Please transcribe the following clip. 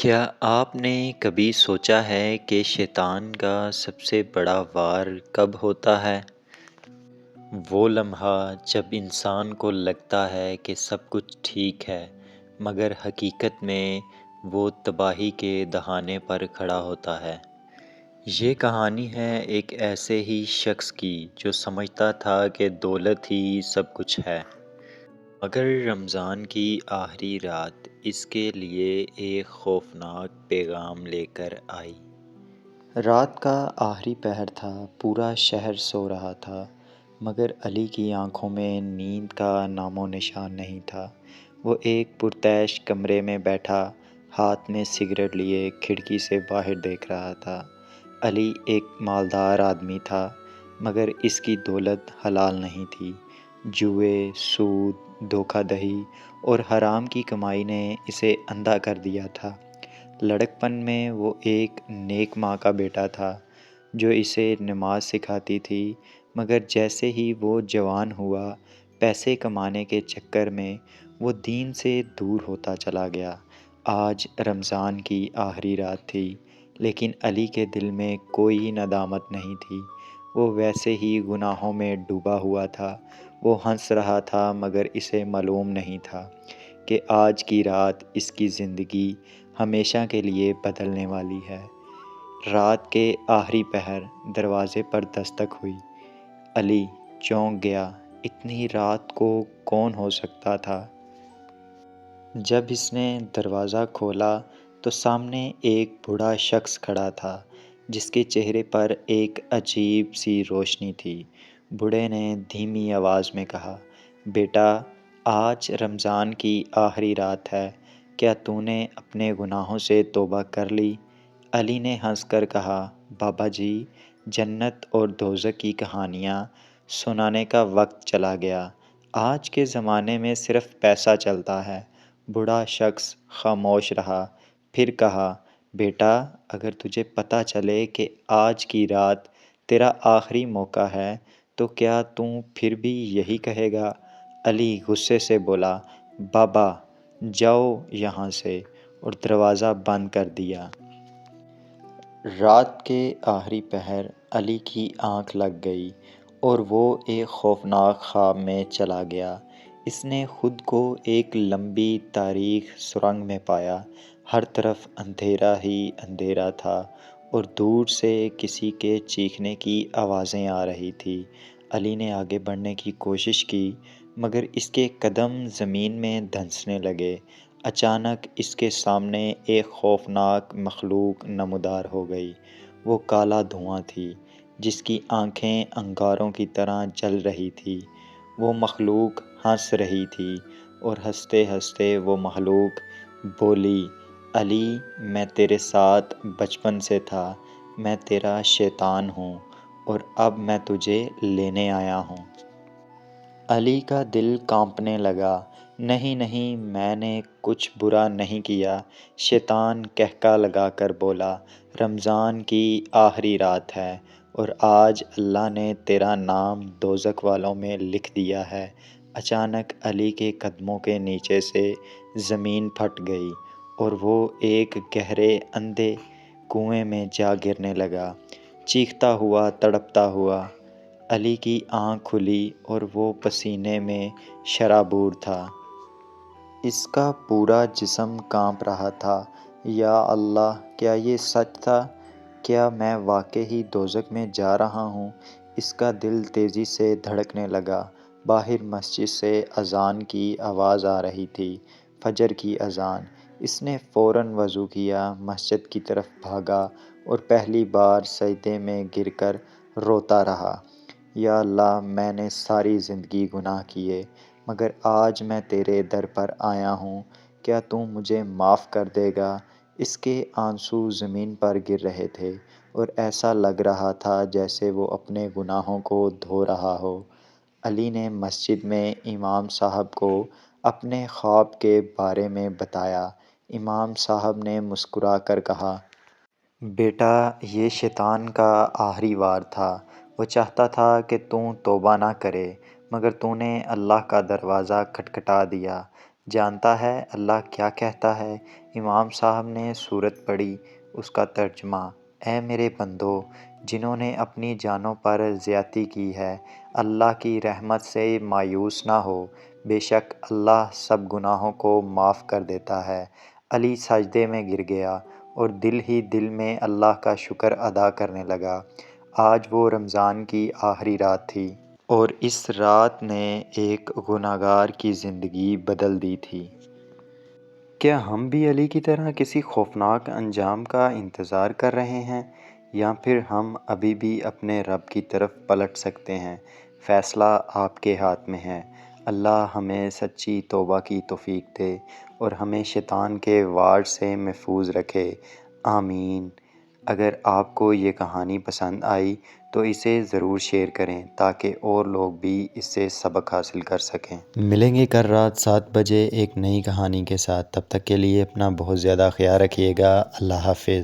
کیا آپ نے کبھی سوچا ہے کہ شیطان کا سب سے بڑا وار کب ہوتا ہے؟ وہ لمحہ جب انسان کو لگتا ہے کہ سب کچھ ٹھیک ہے، مگر حقیقت میں وہ تباہی کے دہانے پر کھڑا ہوتا ہے۔ یہ کہانی ہے ایک ایسے ہی شخص کی جو سمجھتا تھا کہ دولت ہی سب کچھ ہے، مگر رمضان کی آخری رات اس کے لیے ایک خوفناک پیغام لے کر آئی۔ رات کا آخری پہر تھا، پورا شہر سو رہا تھا، مگر علی کی آنکھوں میں نیند کا نام و نشان نہیں تھا۔ وہ ایک پرتعیش کمرے میں بیٹھا، ہاتھ میں سگریٹ لیے کھڑکی سے باہر دیکھ رہا تھا۔ علی ایک مالدار آدمی تھا، مگر اس کی دولت حلال نہیں تھی۔ جوئے، سود، دھوکہ دہی اور حرام کی کمائی نے اسے اندھا کر دیا تھا۔ لڑکپن میں وہ ایک نیک ماں کا بیٹا تھا جو اسے نماز سکھاتی تھی، مگر جیسے ہی وہ جوان ہوا، پیسے کمانے کے چکر میں وہ دین سے دور ہوتا چلا گیا۔ آج رمضان کی آخری رات تھی، لیکن علی کے دل میں کوئی ندامت نہیں تھی۔ وہ ویسے ہی گناہوں میں ڈوبا ہوا تھا۔ وہ ہنس رہا تھا، مگر اسے معلوم نہیں تھا کہ آج کی رات اس کی زندگی ہمیشہ کے لیے بدلنے والی ہے۔ رات کے آخری پہر دروازے پر دستک ہوئی۔ علی چونک گیا، اتنی رات کو کون ہو سکتا تھا؟ جب اس نے دروازہ کھولا تو سامنے ایک بوڑھا شخص کھڑا تھا جس کے چہرے پر ایک عجیب سی روشنی تھی۔ بوڑھے نے دھیمی آواز میں کہا، بیٹا، آج رمضان کی آخری رات ہے، کیا تو نے اپنے گناہوں سے توبہ کر لی؟ علی نے ہنس کر کہا، بابا جی، جنت اور دوزخ کی کہانیاں سنانے کا وقت چلا گیا۔ آج کے زمانے میں صرف پیسہ چلتا ہے۔ بوڑھا شخص خاموش رہا، پھر کہا، بیٹا، اگر تجھے پتہ چلے کہ آج کی رات تیرا آخری موقع ہے تو کیا تم پھر بھی یہی کہے گا؟ علی غصے سے بولا، بابا، جاؤ یہاں سے، اور دروازہ بند کر دیا۔ رات کے آخری پہر علی کی آنکھ لگ گئی اور وہ ایک خوفناک خواب میں چلا گیا۔ اس نے خود کو ایک لمبی تاریک سرنگ میں پایا۔ ہر طرف اندھیرا ہی اندھیرا تھا اور دور سے کسی کے چیخنے کی آوازیں آ رہی تھی۔ علی نے آگے بڑھنے کی کوشش کی، مگر اس کے قدم زمین میں دھنسنے لگے۔ اچانک اس کے سامنے ایک خوفناک مخلوق نمودار ہو گئی۔ وہ کالا دھواں تھی جس کی آنکھیں انگاروں کی طرح جل رہی تھی۔ وہ مخلوق ہنس رہی تھی اور ہنستے ہنستے وہ مخلوق بولی، علی، میں تیرے ساتھ بچپن سے تھا، میں تیرا شیطان ہوں اور اب میں تجھے لینے آیا ہوں۔ علی کا دل کانپنے لگا۔ نہیں نہیں، میں نے کچھ برا نہیں کیا۔ شیطان قہقہ لگا کر بولا، رمضان کی آخری رات ہے اور آج اللہ نے تیرا نام دوزخ والوں میں لکھ دیا ہے۔ اچانک علی کے قدموں کے نیچے سے زمین پھٹ گئی اور وہ ایک گہرے اندھے کنویں میں جا گرنے لگا، چیختا ہوا، تڑپتا ہوا۔ علی کی آنکھ کھلی اور وہ پسینے میں شرابور تھا۔ اس کا پورا جسم کانپ رہا تھا۔ یا اللہ، کیا یہ سچ تھا؟ کیا میں واقعی دوزخ میں جا رہا ہوں؟ اس کا دل تیزی سے دھڑکنے لگا۔ باہر مسجد سے اذان کی آواز آ رہی تھی، فجر کی اذان۔ اس نے فوراً وضو کیا، مسجد کی طرف بھاگا اور پہلی بار سجدے میں گر کر روتا رہا، یا اللہ، میں نے ساری زندگی گناہ کیے، مگر آج میں تیرے در پر آیا ہوں، کیا تو مجھے معاف کر دے گا؟ اس کے آنسو زمین پر گر رہے تھے اور ایسا لگ رہا تھا جیسے وہ اپنے گناہوں کو دھو رہا ہو۔ علی نے مسجد میں امام صاحب کو اپنے خواب کے بارے میں بتایا۔ امام صاحب نے مسکرا کر کہا، بیٹا، یہ شیطان کا آخری وار تھا۔ وہ چاہتا تھا کہ تو توبہ نہ کرے، مگر تو نے اللہ کا دروازہ کھٹکھٹا دیا۔ جانتا ہے اللہ کیا کہتا ہے؟ امام صاحب نے سورت پڑھی، اس کا ترجمہ: اے میرے بندو، جنہوں نے اپنی جانوں پر زیادتی کی ہے، اللہ کی رحمت سے مایوس نہ ہو، بے شک اللہ سب گناہوں کو معاف کر دیتا ہے۔ علی سجدے میں گر گیا اور دل ہی دل میں اللہ کا شکر ادا کرنے لگا۔ آج وہ رمضان کی آخری رات تھی اور اس رات نے ایک گنہگار کی زندگی بدل دی تھی۔ کیا ہم بھی علی کی طرح کسی خوفناک انجام کا انتظار کر رہے ہیں، یا پھر ہم ابھی بھی اپنے رب کی طرف پلٹ سکتے ہیں؟ فیصلہ آپ کے ہاتھ میں ہے۔ اللہ ہمیں سچی توبہ کی توفیق دے اور ہمیں شیطان کے وار سے محفوظ رکھے، آمین۔ اگر آپ کو یہ کہانی پسند آئی تو اسے ضرور شیئر کریں تاکہ اور لوگ بھی اس سے سبق حاصل کر سکیں۔ ملیں گے کل رات 7 بجے ایک نئی کہانی کے ساتھ۔ تب تک کے لیے اپنا بہت زیادہ خیال رکھیے گا۔ اللہ حافظ۔